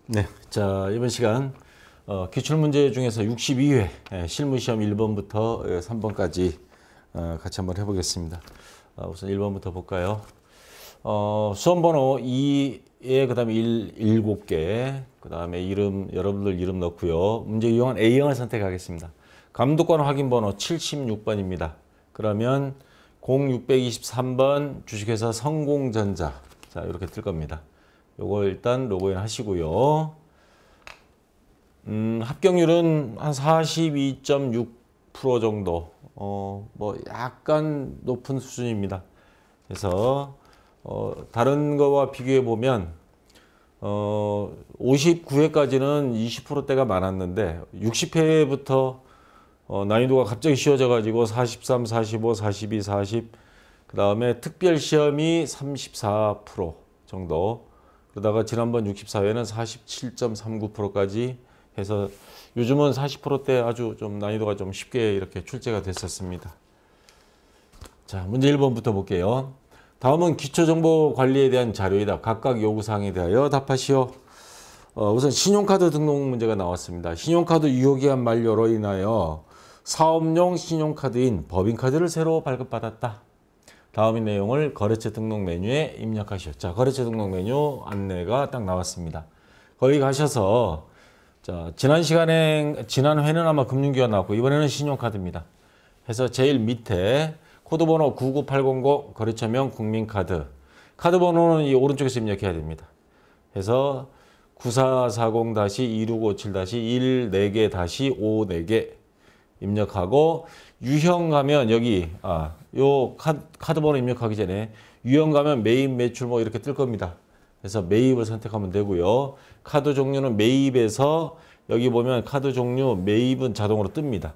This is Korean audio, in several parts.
네, 자 이번 시간 기출문제 중에서 62회 실무시험 1번부터 3번까지 같이 한번 해보겠습니다. 우선 1번부터 볼까요? 수험번호 2에 그 다음에 7개, 그 다음에 이름, 여러분들 이름 넣고요. 문제 유형은 A형을 선택하겠습니다. 감독관 확인번호 76번입니다. 그러면 0623번 주식회사 성공전자. 자, 이렇게 뜰 겁니다. 요거 일단 로그인 하시고요. 합격률은 한 42.6% 정도. 뭐 약간 높은 수준입니다. 그래서 다른 거와 비교해 보면 59회까지는 20%대가 많았는데 60회부터 난이도가 갑자기 쉬워져 가지고 43, 45, 42, 40, 그 다음에 특별 시험이 34% 정도. 그러다가 지난번 64회는 47.39%까지 해서 요즘은 40%대 아주 좀 난이도가 좀 쉽게 이렇게 출제가 됐었습니다. 자, 문제 1번부터 볼게요. 다음은 기초정보관리에 대한 자료이다. 각각 요구사항에 대하여 답하시오. 우선 신용카드 등록 문제가 나왔습니다. 신용카드 유효기한 만료로 인하여 사업용 신용카드인 법인카드를 새로 발급받았다. 다음의 내용을 거래처 등록 메뉴에 입력하시오. 자, 거래처 등록 메뉴 안내가 딱 나왔습니다. 거기 가셔서 자, 지난 회는 아마 금융기관 나왔고 이번에는 신용카드입니다. 해서 제일 밑에 코드번호 99800 거래처명 국민카드. 카드 번호는 이 오른쪽에서 입력해야 됩니다. 해서 9440-2657-1 4개 -5 4개 입력하고 유형 가면 여기 요 카드 번호 입력하기 전에 유형 가면 매입 매출 뭐 이렇게 뜰 겁니다. 그래서 매입을 선택하면 되고요. 카드 종류는 매입에서 여기 보면 카드 종류 매입은 자동으로 뜹니다.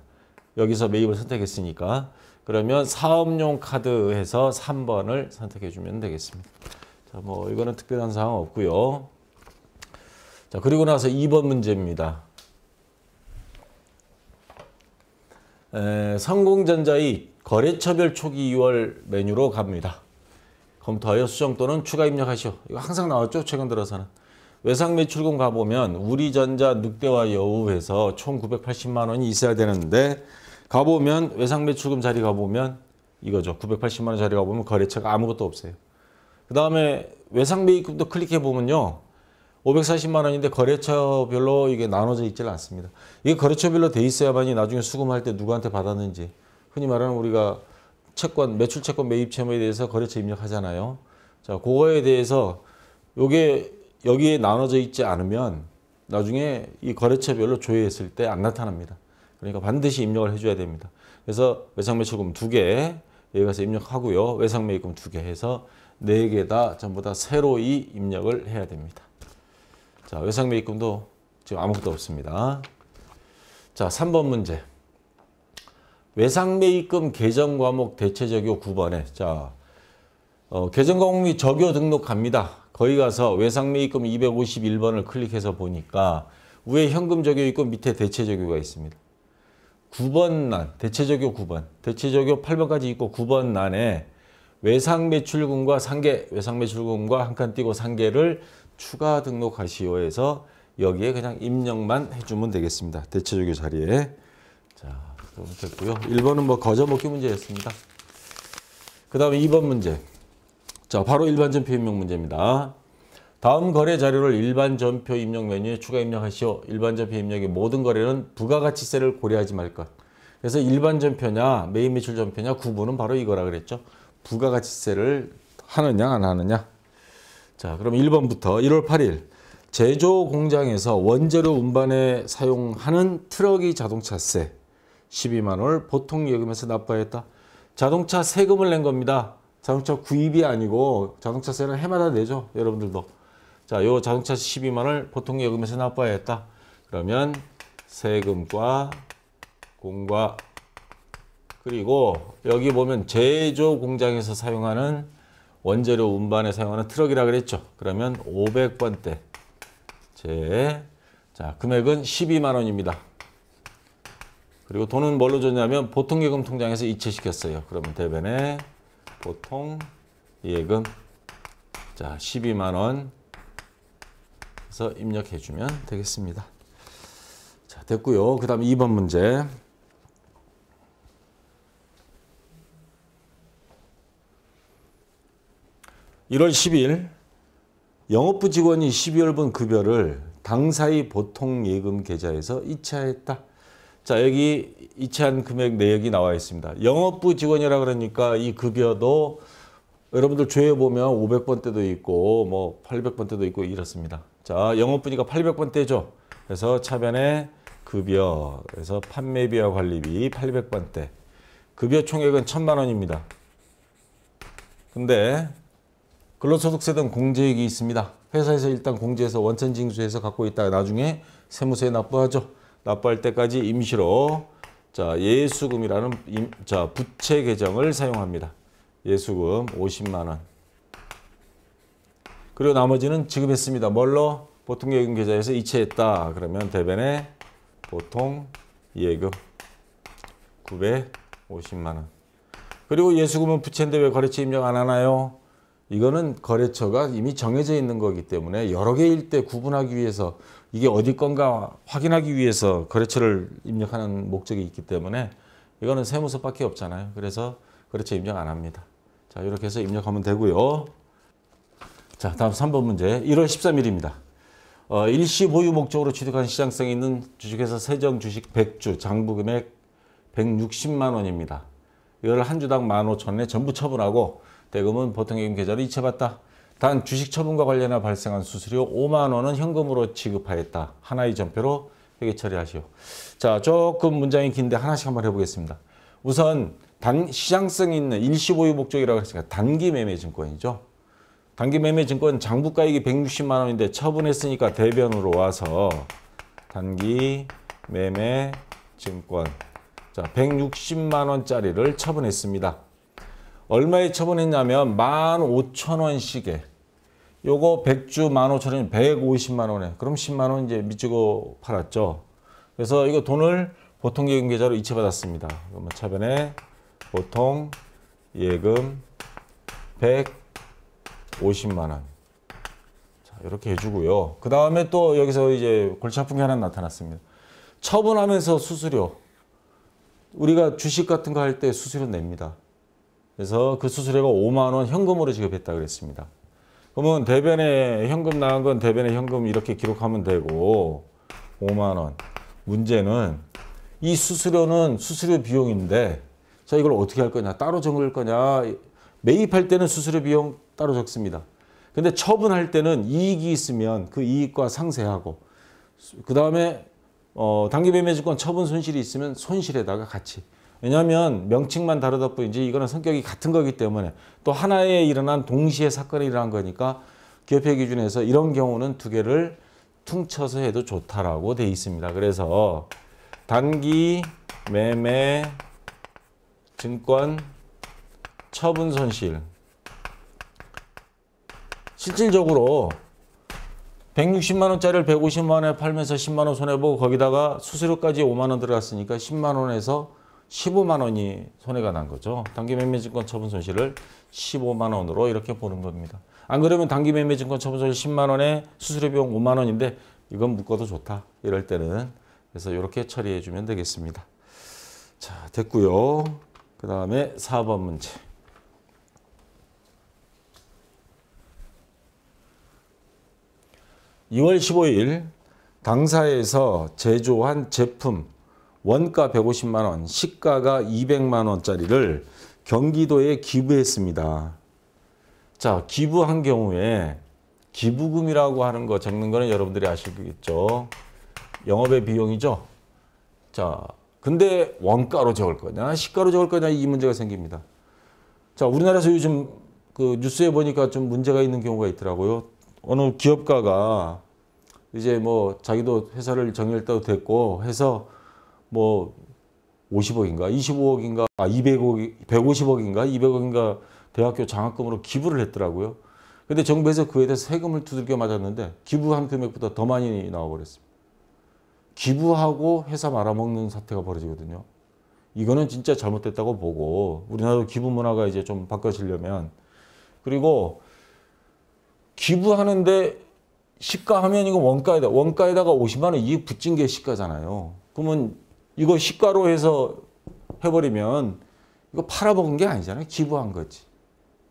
여기서 매입을 선택했으니까 그러면 사업용 카드 해서 3번을 선택해 주면 되겠습니다. 자, 뭐 이거는 특별한 사항 없고요. 자, 그리고 나서 2번 문제입니다. 성공전자의 거래처별 초기 2월 메뉴로 갑니다. 검토하여 수정 또는 추가 입력하시오. 이거 항상 나왔죠? 최근 들어서는. 외상매출금 가보면 우리전자, 늑대와 여우해서 총 980만 원이 있어야 되는데 가보면 외상매출금 자리 가보면 이거죠. 980만 원 자리 가보면 거래처가 아무것도 없어요. 그 다음에 외상매입금도 클릭해보면요. 540만 원인데 거래처별로 이게 나눠져 있지는 않습니다. 이게 거래처별로 돼 있어야만이 나중에 수금할 때 누구한테 받았는지 흔히 말하는 우리가 채권, 매출 채권 매입 채무에 대해서 거래처 입력하잖아요. 자, 그거에 대해서 요게 여기에 나눠져 있지 않으면 나중에 이 거래처별로 조회했을 때 안 나타납니다. 그러니까 반드시 입력을 해줘야 됩니다. 그래서 외상매출금 2개 여기 가서 입력하고요. 외상매입금 2개 해서 4개 다 전부 다 새로이 입력을 해야 됩니다. 자, 외상매입금도 지금 아무것도 없습니다. 자, 3번 문제. 외상매입금 계정과목 대체적요 9번에 자, 계정과목 및 적요 등록 갑니다. 거기 가서 외상매입금 251번을 클릭해서 보니까 위에 현금 적요 있고 밑에 대체적요가 있습니다. 9번 란, 대체적요 9번, 대체적요 8번까지 있고 9번 란에 외상매출금과 상계, 외상매출금과 한 칸 띄고 상계를 추가 등록하시오 해서 여기에 그냥 입력만 해주면 되겠습니다. 대체적요 자리에. 자, 그럼 됐고요. 1번은 뭐 거저먹기 문제였습니다. 그 다음에 2번 문제. 자, 바로 일반 전표 입력 문제입니다. 다음 거래 자료를 일반 전표 입력 메뉴에 추가 입력하시오. 일반 전표 입력의 모든 거래는 부가가치세를 고려하지 말 것. 그래서 일반 전표냐, 매입 매출 전표냐 구분은 바로 이거라 그랬죠. 부가가치세를 하느냐 안 하느냐. 자, 그럼 1번부터 1월 8일 제조 공장에서 원재료 운반에 사용하는 트럭의 자동차세 12만 원을 보통 예금에서 납부하였다. 자동차 세금을 낸 겁니다. 자동차 구입이 아니고 자동차세는 해마다 내죠. 여러분들도. 자, 요 자동차 12만 원을 보통 예금에서 납부하였다. 그러면 세금과 공과 그리고 여기 보면 제조 공장에서 사용하는 원재료 운반에 사용하는 트럭이라 그랬죠. 그러면 500번대 자, 금액은 12만 원입니다. 그리고 돈은 뭘로 줬냐면 보통예금 통장에서 이체시켰어요. 그러면 대변에 보통예금 자 12만 원 그래서 입력해 주면 되겠습니다. 자, 됐고요. 그 다음 2번 문제. (1월 10일) 영업부 직원이 12월분 급여를 당사의 보통예금 계좌에서 이체하였다. 자, 여기 이체한 금액 내역이 나와 있습니다. 영업부 직원이라 그러니까 이 급여도 여러분들 조회 보면 500번대도 있고 뭐 800번대도 있고 이렇습니다. 자, 영업부니까 800번대죠. 그래서 차변에 급여, 그래서 판매비와 관리비 800번대. 급여 총액은 1,000만 원입니다. 근데 근로소득세 등 공제액이 있습니다. 회사에서 일단 공제해서 원천징수해서 갖고 있다가 나중에 세무서에 납부하죠. 납부할 때까지 임시로 자, 예수금이라는 부채 계정을 사용합니다. 예수금 50만 원. 그리고 나머지는 지급했습니다. 뭘로? 보통예금 계좌에서 이체했다. 그러면 대변에 보통예금 950만 원. 그리고 예수금은 부채인데 왜 거래처 입력 안 하나요? 이거는 거래처가 이미 정해져 있는 거기 때문에 여러 개일 때 구분하기 위해서 이게 어디 건가 확인하기 위해서 거래처를 입력하는 목적이 있기 때문에 이거는 세무서밖에 없잖아요. 그래서 거래처 입력 안 합니다. 자, 이렇게 해서 입력하면 되고요. 자, 다음 3번 문제. 1월 13일입니다. 일시 보유 목적으로 취득한 시장성이 있는 주식회사 세정 주식 100주 장부 금액 160만 원입니다. 이걸 한 주당 15,000원에 전부 처분하고 대금은 보통예금 계좌로 이체받다. 단 주식 처분과 관련해 발생한 수수료 5만 원은 현금으로 지급하였다. 하나의 전표로 회계 처리하시오. 자, 조금 문장이 긴데 하나씩 한번 해보겠습니다. 우선 시장성이 있는 일시 보유 목적이라고 했으니까 단기 매매 증권이죠. 단기 매매 증권 장부가액이 160만 원인데 처분했으니까 대변으로 와서 단기 매매 증권 자, 160만 원짜리를 처분했습니다. 얼마에 처분했냐면 15,000원씩에 요거 100주 15,000원이 150만 원에 그럼 10만 원 이제 미치고 팔았죠. 그래서 이거 돈을 보통예금 계좌로 이체받았습니다. 그러면 차변에 보통예금 150만 원. 자, 이렇게 해주고요. 그 다음에 또 여기서 이제 골치 아픈 게 하나 나타났습니다. 처분하면서 수수료. 우리가 주식 같은 거 할 때 수수료 냅니다. 그래서 그 수수료가 5만 원 현금으로 지급했다 그랬습니다. 그러면 대변에 현금 나간 건 대변에 현금 이렇게 기록하면 되고 5만 원. 문제는 이 수수료는 수수료 비용인데 자, 이걸 어떻게 할 거냐? 따로 적을 거냐? 매입할 때는 수수료 비용 따로 적습니다. 근데 처분할 때는 이익이 있으면 그 이익과 상세하고 그 다음에 단기 매매 증권 처분 손실이 있으면 손실에다가 같이. 왜냐하면 명칭만 다르다 뿐이지 이거는 성격이 같은 거기 때문에 또 하나에 일어난 동시에 사건이 일어난 거니까 기업회 기준에서 이런 경우는 두 개를 퉁쳐서 해도 좋다라고 돼 있습니다. 그래서 단기 매매 증권 처분 손실 실질적으로 160만 원짜리를 150만 원에 팔면서 10만 원 손해보고 거기다가 수수료까지 5만 원 들어갔으니까 10만 원에서 15만 원이 손해가 난 거죠. 단기 매매 증권 처분 손실을 15만 원으로 이렇게 보는 겁니다. 안 그러면 단기 매매 증권 처분 손실 10만 원에 수수료 비용 5만 원인데 이건 묶어도 좋다. 이럴 때는 그래서 이렇게 처리해 주면 되겠습니다. 자, 됐고요. 그 다음에 4번 문제. (2월 15일) 당사에서 제조한 제품 원가 150만 원, 시가가 200만 원짜리를 경기도에 기부했습니다. 자, 기부한 경우에 기부금이라고 하는 거 적는 거는 여러분들이 아시겠죠? 영업의 비용이죠. 자, 근데 원가로 적을 거냐, 시가로 적을 거냐 이 문제가 생깁니다. 자, 우리나라에서 요즘 그 뉴스에 보니까 좀 문제가 있는 경우가 있더라고요. 어느 기업가가 이제 뭐 자기도 회사를 정리할 때도 됐고 해서 뭐 50억인가 25억인가 200억 150억인가 200억인가 대학교 장학금으로 기부를 했더라고요. 근데 정부에서 그에 대해서 세금을 두들겨 맞았는데 기부한 금액보다 더 많이 나와버렸습니다. 기부하고 회사 말아먹는 사태가 벌어지거든요. 이거는 진짜 잘못됐다고 보고 우리나라도 기부 문화가 이제 좀 바꿔지려면 그리고 기부하는데 시가하면 이거 원가에다가 50만 원 이익 붙인 게 시가잖아요. 그러면 이거 시가로 해서 해버리면 이거 팔아먹은 게 아니잖아요. 기부한 거지.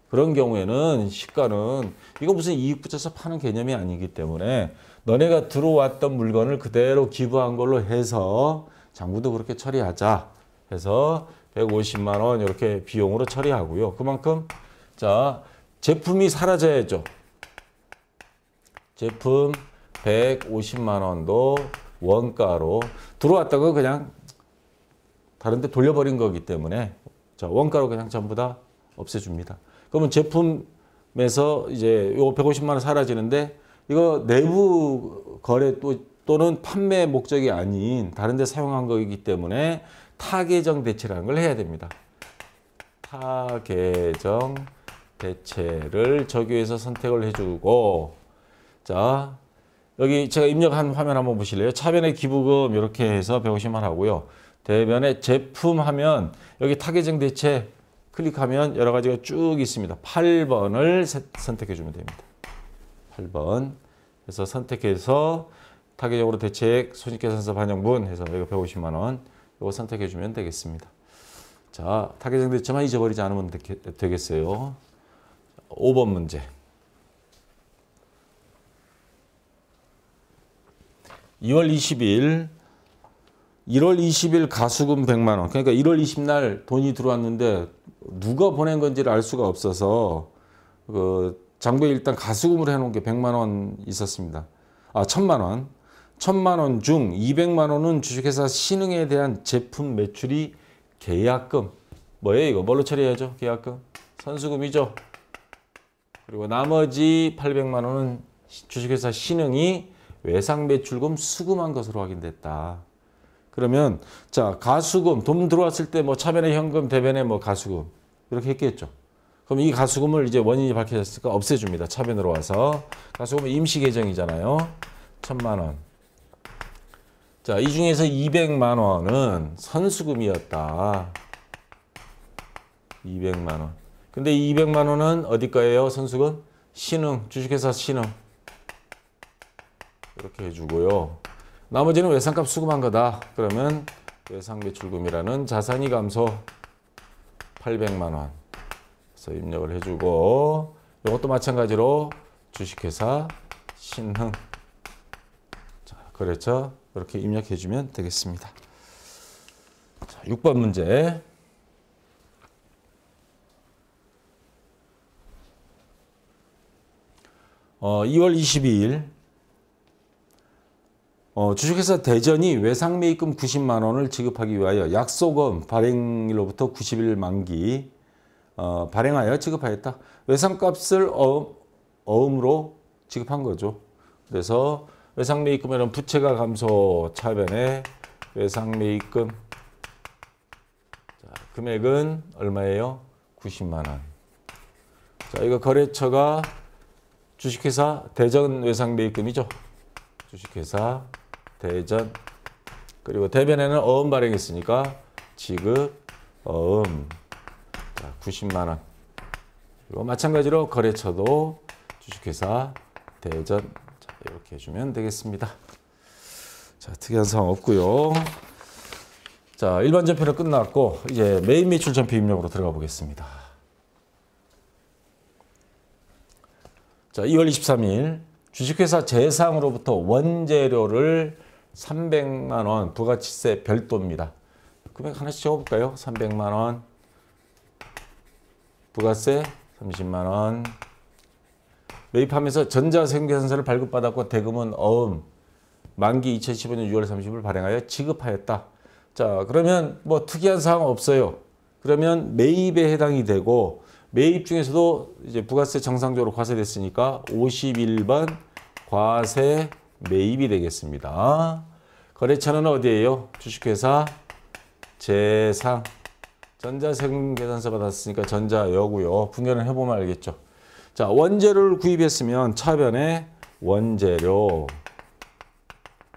그런 경우에는 시가는 이거 무슨 이익 붙여서 파는 개념이 아니기 때문에 너네가 들어왔던 물건을 그대로 기부한 걸로 해서 장부도 그렇게 처리하자 해서 150만 원 이렇게 비용으로 처리하고요. 그만큼 자 제품이 사라져야죠. 제품 150만 원도 원가로 들어왔다가 그냥 다른 데 돌려버린 거기 때문에 자 원가로 그냥 전부 다 없애줍니다. 그러면 제품에서 이제 요 150만 원 사라지는데 이거 내부 거래 또는 판매 목적이 아닌 다른 데 사용한 거이기 때문에 타계정 대체라는 걸 해야 됩니다. 타계정 대체를 적용해서 선택을 해주고 자 여기 제가 입력한 화면 한번 보실래요? 차변에 기부금 이렇게 해서 150만 하고요. 대변에 제품 하면 여기 타계정 대체 클릭하면 여러 가지가 쭉 있습니다. 8번을 선택해 주면 됩니다. 8번 그래서 선택해서 타계정으로 대체액 손익계산서 반영분 해서 이거 150만 원 이거 선택해 주면 되겠습니다. 자 타계정 대체만 잊어버리지 않으면 되겠어요. 5번 문제. 2월 20일 1월 20일 가수금 100만 원. 그러니까 1월 20날 돈이 들어왔는데 누가 보낸 건지를 알 수가 없어서 그 장부에 일단 가수금으로 해놓은 게 100만 원 있었습니다. 아 1000만 원. 1000만 원 중 200만 원은 주식회사 신흥에 대한 제품 매출이 계약금. 뭐예요 이거? 뭘로 처리해야죠? 계약금. 선수금이죠. 그리고 나머지 800만 원은 주식회사 신흥이 외상매출금 수금한 것으로 확인됐다. 그러면 자 가수금 돈 들어왔을 때 뭐 차변에 현금 대변에 뭐 가수금 이렇게 했겠죠. 그럼 이 가수금을 이제 원인이 밝혀졌으니까 없애줍니다. 차변으로 와서 가수금은 임시 계정이잖아요. 1000만 원. 자 이 중에서 200만 원은 선수금이었다. 200만 원. 근데 이 200만 원은 어디 거예요? 선수금? 신흥 주식회사 신흥. 이렇게 해주고요. 나머지는 외상값 수금한 거다. 그러면 외상매출금이라는 자산이 감소 800만 원. 그래서 입력을 해주고 이것도 마찬가지로 주식회사 신흥. 자, 거래처 이렇게 입력해주면 되겠습니다. 자, 6번 문제. 어, 2월 22일 주식회사 대전이 외상매입금 90만 원을 지급하기 위하여 약속금 발행일로부터 90일 만기 발행하여 지급하였다. 외상값을 어음으로 지급한 거죠. 그래서 외상매입금에는 부채가 감소 차변에 외상매입금 자, 금액은 얼마예요? 90만 원. 자, 이거 거래처가 주식회사 대전 외상매입금이죠. 주식회사 대전 그리고 대변에는 어음 발행했으니까 지급 어음 자, 90만 원. 그리고 마찬가지로 거래처도 주식회사 대전 자, 이렇게 해주면 되겠습니다. 자 특이한 사항 없고요. 자 일반 전표는 끝났고 이제 매입 매출 전표 입력으로 들어가 보겠습니다. 자 2월 23일 주식회사 재상으로부터 원재료를 300만 원 부가치세 별도입니다. 금액 하나씩 적어볼까요? 300만 원 부가세 30만 원 매입하면서 전자세금계산서를 발급받았고 대금은 어음 만기 2015년 6월 30일 발행하여 지급하였다. 자 그러면 뭐 특이한 사항 없어요. 그러면 매입에 해당이 되고 매입 중에서도 이제 부가세 정상적으로 과세됐으니까 51번 과세 매입이 되겠습니다. 거래처는 어디예요? 주식회사 재상. 전자세금 계산서 받았으니까 전자여고요. 분열을 해보면 알겠죠. 자, 원재료를 구입했으면 차변에 원재료.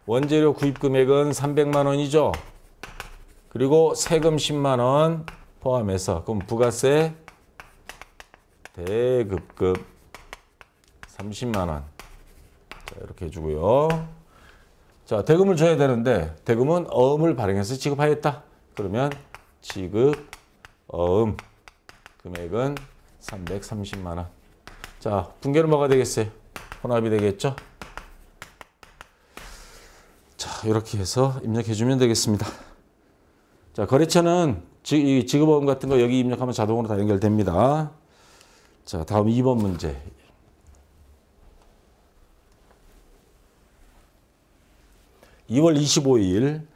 원재료 구입 금액은 300만 원이죠. 그리고 세금 10만 원 포함해서 그럼 부가세 대급금 30만 원. 자, 이렇게 해주고요. 자, 대금을 줘야 되는데 대금은 어음을 발행해서 지급하였다. 그러면 지급 어음 금액은 330만 원. 자, 분계는 뭐가 되겠어요? 혼합이 되겠죠? 자, 이렇게 해서 입력해주면 되겠습니다. 자, 거래처는 지급어음 같은 거 여기 입력하면 자동으로 다 연결됩니다. 자, 다음 2번 문제. (2월 25일)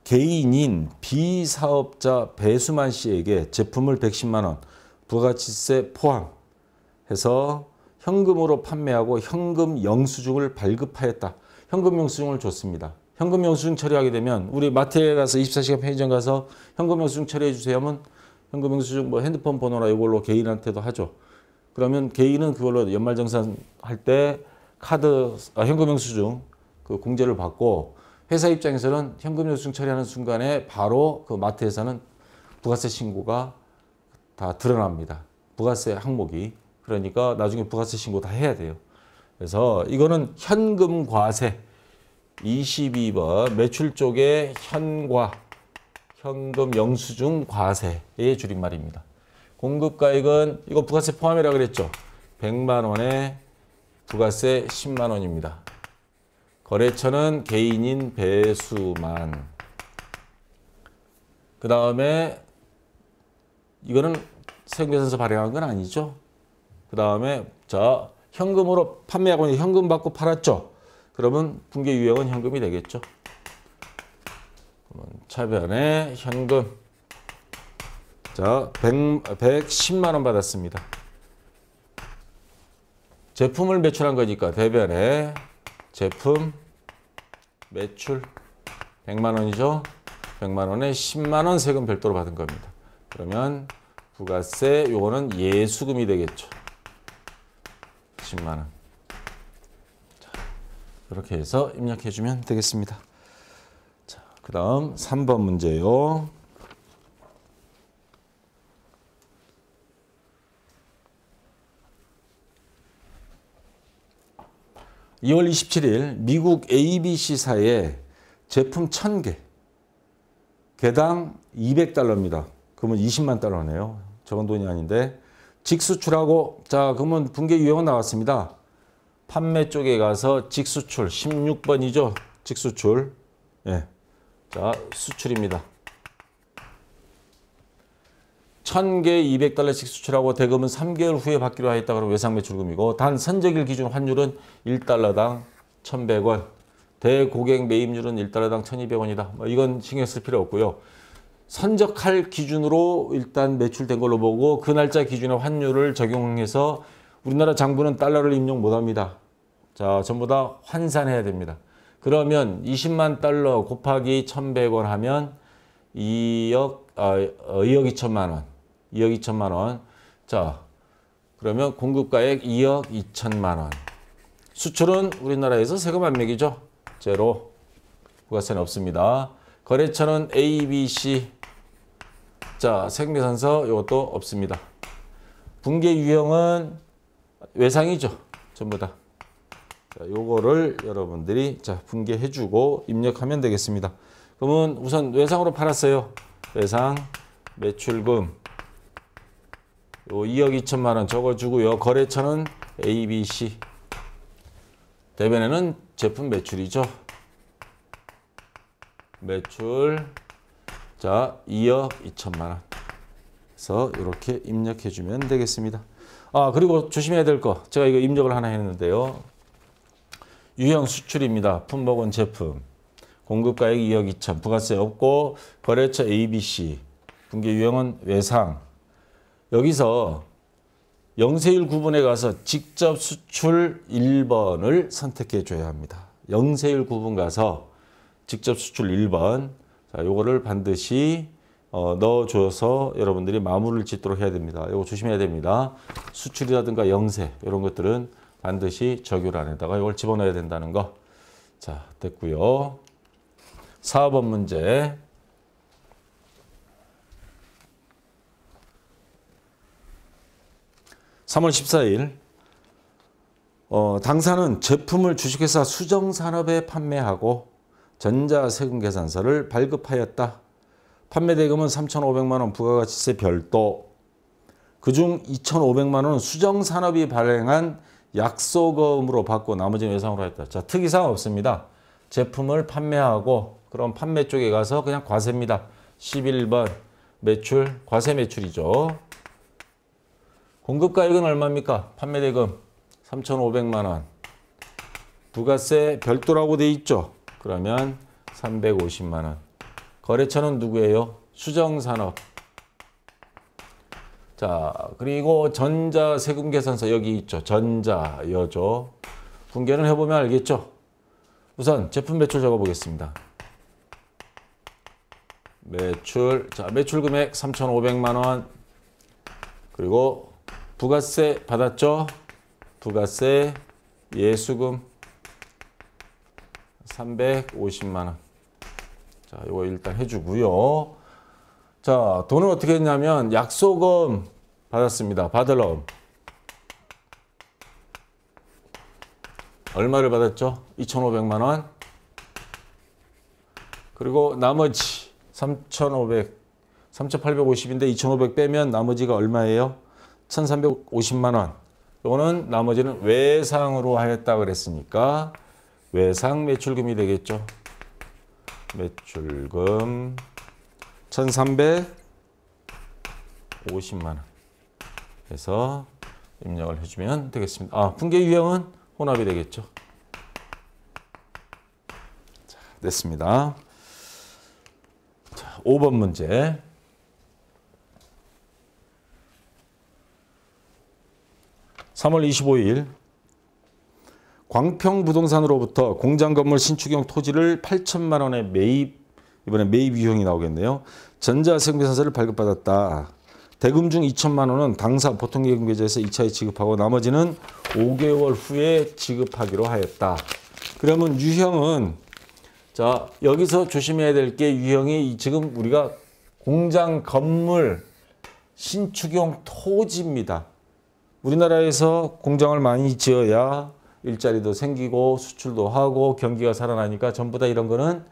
개인인 비사업자 배수만 씨에게 제품을 110만 원 부가가치세 포함해서 현금으로 판매하고 현금 영수증을 발급하였다. 현금 영수증을 줬습니다. 현금 영수증 처리하게 되면 우리 마트에 가서 24시간 편의점 가서 현금 영수증 처리해 주세요 하면 현금 영수증 뭐 핸드폰 번호나 이걸로 개인한테도 하죠. 그러면 개인은 그걸로 연말정산 할 때 현금 영수증 그 공제를 받고 회사 입장에서는 현금 영수증 처리하는 순간에 바로 그 마트에서는 부가세 신고가 다 드러납니다. 부가세 항목이. 그러니까 나중에 부가세 신고 다 해야 돼요. 그래서 이거는 현금 과세 22번 매출 쪽에 현과 현금 영수증 과세의 줄임말입니다. 공급가액은 이거 부가세 포함이라고 그랬죠. 100만 원에 부가세 10만 원입니다. 거래처는 개인인 배수만. 그 다음에 이거는 세금계산서 발행한 건 아니죠. 그 다음에 자 현금으로 판매하고 현금 받고 팔았죠. 그러면 분계 유형은 현금이 되겠죠. 차변에 현금. 자 110만 원 받았습니다. 제품을 매출한 거니까 대변에 제품 매출 100만 원이죠. 100만 원에 10만 원 세금 별도로 받은 겁니다. 그러면 부가세 요거는 예수금이 되겠죠. 10만 원. 자, 이렇게 해서 입력해 주면 되겠습니다. 자, 그다음 3번 문제요. (2월 27일) 미국 ABC사에 제품 1000개, 개당 $200입니다. 그러면 20만 달러네요. 적은 돈이 아닌데 직수출하고 자 그러면 분계 유형은 나왔습니다. 판매 쪽에 가서 직수출 16번이죠. 직수출. 예. 자 수출입니다. 1000개 $200씩 수출하고 대금은 3개월 후에 받기로 하였다. 그러면 외상매출금이고 단 선적일 기준 환율은 $1당 1,100원. 대고객 매입률은 $1당 1,200원이다. 뭐 이건 신경 쓸 필요 없고요. 선적할 기준으로 일단 매출된 걸로 보고 그 날짜 기준의 환율을 적용해서 우리나라 장부는 달러를 입력 못합니다. 자, 전부 다 환산해야 됩니다. 그러면 20만 달러 곱하기 1,100원 하면 2억 2천만 원. 2억 2천만 원. 자, 그러면 공급가액 2억 2천만 원. 수출은 우리나라에서 세금 안 매기죠. 제로. 부가세는 없습니다. 거래처는 ABC. 자, 세금계산서 이것도 없습니다. 분계 유형은 외상이죠. 전부 다. 자, 요거를 여러분들이 자, 분계해주고 입력하면 되겠습니다. 그러면 우선 외상으로 팔았어요. 외상 매출금 요 2억 2천만 원 적어주고요. 거래처는 ABC. 대변에는 제품 매출이죠. 매출 자 2억 2천만 원. 그래서 이렇게 입력해주면 되겠습니다. 아 그리고 조심해야 될 거 제가 이거 입력을 하나 했는데요. 유형 수출입니다. 품목은 제품. 공급가액 2억 2천. 부가세 없고 거래처 ABC. 분계 유형은 외상. 여기서 영세율 구분에 가서 직접 수출 1번을 선택해 줘야 합니다. 영세율 구분 가서 직접 수출 1번. 자, 요거를 반드시 넣어줘서 여러분들이 마무리를 짓도록 해야 됩니다. 요거 조심해야 됩니다. 수출이라든가 영세 이런 것들은 반드시 적율 안에다가 이걸 집어넣어야 된다는 거. 자, 됐고요. 4번 문제. (3월 14일) 당사는 제품을 주식회사 수정산업에 판매하고 전자세금계산서를 발급하였다. 판매대금은 3,500만 원 부가가치세 별도. 그중 2,500만 원은 수정산업이 발행한 약소금으로 받고 나머지는 외상으로 했다. 자, 특이사항 없습니다. 제품을 판매하고 그럼 판매 쪽에 가서 그냥 과세입니다. 11번 매출, 과세 매출이죠. 공급가액은 얼마입니까? 판매대금 3,500만 원. 부가세 별도라고 돼 있죠. 그러면 350만 원. 거래처는 누구예요? 수정산업. 자, 그리고 전자세금계산서 여기 있죠. 전자여죠. 분개는 해보면 알겠죠. 우선 제품 매출 적어보겠습니다. 매출, 자, 매출 금액 3,500만 원. 그리고 부가세 받았죠. 부가세 예수금 350만 원. 자, 이거 일단 해주고요. 자, 돈은 어떻게 했냐면 약소금 받았습니다. 받을 놈. 얼마를 받았죠? 2,500만 원. 그리고 나머지 3,850인데 2,500 빼면 나머지가 얼마예요? 1,350만 원. 이거는 나머지는 외상으로 하였다 그랬으니까 외상 매출금이 되겠죠. 매출금 1,350만 원 해서 입력을 해주면 되겠습니다. 아, 분계 유형은 혼합이 되겠죠. 자, 됐습니다. 자, 5번 문제. (3월 25일) 광평부동산으로부터 공장건물 신축용 토지를 8천만 원에 매입, 이번에 매입 유형이 나오겠네요. 전자세금계산서를 발급받았다. 대금 중 2천만 원은 당사 보통예금계좌에서 2차에 지급하고 나머지는 5개월 후에 지급하기로 하였다. 그러면 유형은, 자, 여기서 조심해야 될 게 유형이 지금 우리가 공장 건물 신축용 토지입니다. 우리나라에서 공장을 많이 지어야 일자리도 생기고 수출도 하고 경기가 살아나니까 전부 다 이런 거는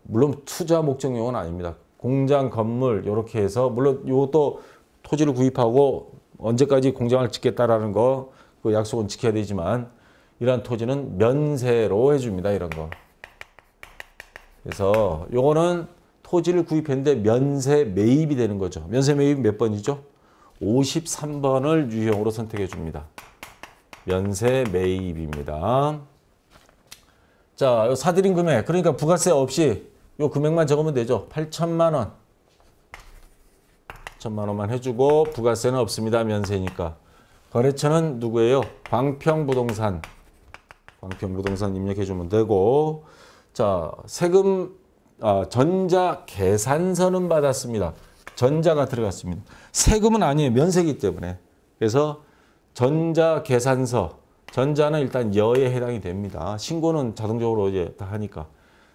물론 투자 목적용은 아닙니다. 공장 건물 이렇게 해서 물론 이것도 토지를 구입하고 언제까지 공장을 짓겠다라는 거 그 약속은 지켜야 되지만 이러한 토지는 면세로 해줍니다. 이런 거. 그래서 요거는 토지를 구입했는데 면세 매입이 되는 거죠. 면세 매입 몇 번이죠? 53번을 유형으로 선택해 줍니다. 면세 매입입니다. 자, 요 사들인 금액, 그러니까 부가세 없이 요 금액만 적으면 되죠. 8천만 원. 1천만 원만 해주고 부가세는 없습니다. 면세니까. 거래처는 누구예요? 광평부동산. 광평부동산 입력해 주면 되고, 자, 세금, 전자계산서는 받았습니다. 전자가 들어갔습니다. 세금은 아니에요. 면세기 때문에. 그래서 전자계산서, 전자는 일단 여에 해당이 됩니다. 신고는 자동적으로 이제 다 하니까.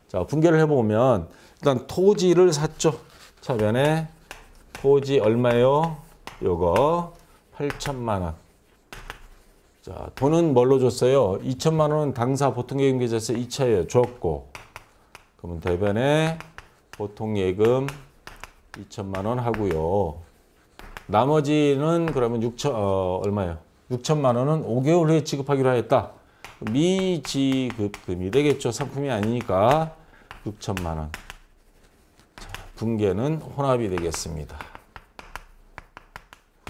자, 분개를 해보면 일단 토지를 샀죠. 차변에 토지 얼마예요? 요거 8천만 원. 자, 돈은 뭘로 줬어요? 2천만 원은 당사 보통예금계좌에서 2차에 줬고, 그러면 대변에 보통예금 2천만 원 하고요. 나머지는 그러면 얼마예요? 6천만 원은 5개월 후에 지급하기로 하였다. 미지급금이 되겠죠. 상품이 아니니까 6천만 원. 자, 분개는 혼합이 되겠습니다.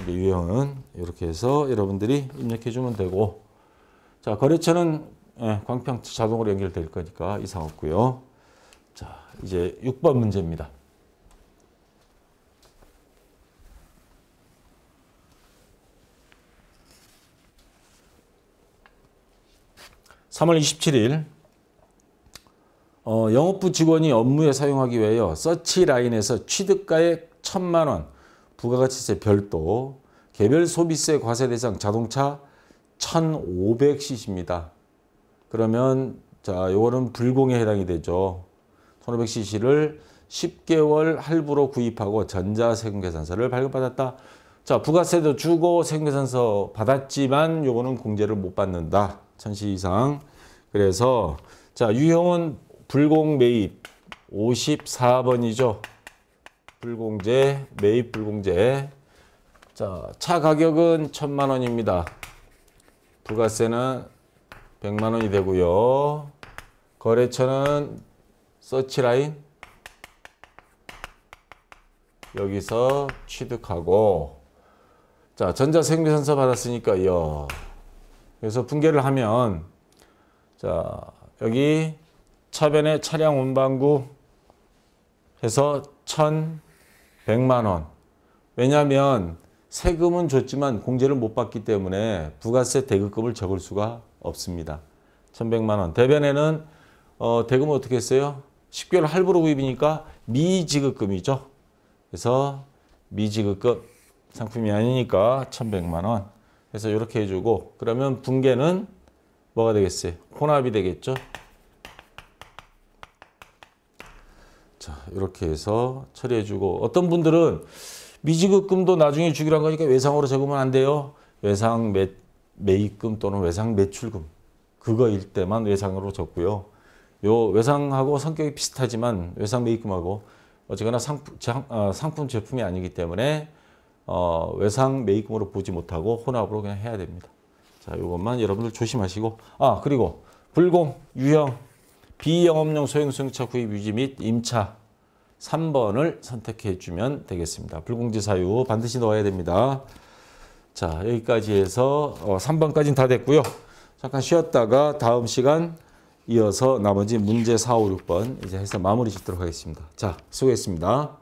유형은 이렇게 해서 여러분들이 입력해 주면 되고, 자, 거래처는 광평 자동으로 연결될 거니까 이상 없고요. 자, 이제 6번 문제입니다. (3월 27일) 영업부 직원이 업무에 사용하기 위하여 서치라인에서 취득가액 1,000만 원, 부가가치세 별도, 개별 소비세 과세 대상 자동차 1,500cc입니다. 그러면 자, 요거는 불공에 해당이 되죠. 1,500cc를 10개월 할부로 구입하고 전자세금 계산서를 발급받았다. 자, 부가세도 주고 생계선서 받았지만 요거는 공제를 못 받는다. 1000시 이상. 그래서 자, 유형은 불공 매입 54번이죠. 불공제, 매입 불공제. 자, 차 가격은 1000만 원입니다. 부가세는 100만 원이 되고요. 거래처는 서치라인 여기서 취득하고, 자, 전자생매선서 받았으니까요. 그래서 분개를 하면, 자, 여기 차변에 차량 운반구 해서 1,100만 원. 왜냐하면 세금은 줬지만 공제를 못 받기 때문에 부가세 대급금을 적을 수가 없습니다. 1,100만 원. 대변에는 대금은 어떻게 했어요? 10개월 할부로 구입이니까 미지급금이죠. 그래서 미지급금 상품이 아니니까 1,100만 원. 그래서 이렇게 해주고, 그러면 분개는 뭐가 되겠어요? 혼합이 되겠죠. 자, 이렇게 해서 처리해주고, 어떤 분들은 미지급금도 나중에 주기로 한 거니까 외상으로 적으면 안 돼요. 외상 매입금 또는 외상 매출금, 그거일 때만 외상으로 적고요. 요 외상하고 성격이 비슷하지만 외상 매입금하고 어쨌거나 상품 제품이 아니기 때문에 외상 매입금으로 보지 못하고 혼합으로 그냥 해야 됩니다. 자, 이것만 여러분들 조심하시고, 그리고 불공, 유형, 비영업용 소형 승용차 구입 유지 및 임차 3번을 선택해 주면 되겠습니다. 불공제 사유 반드시 넣어야 됩니다. 자, 여기까지 해서 3번까지는 다 됐고요. 잠깐 쉬었다가 다음 시간 이어서 나머지 문제 4, 5, 6번 이제 해서 마무리 짓도록 하겠습니다. 자, 수고했습니다.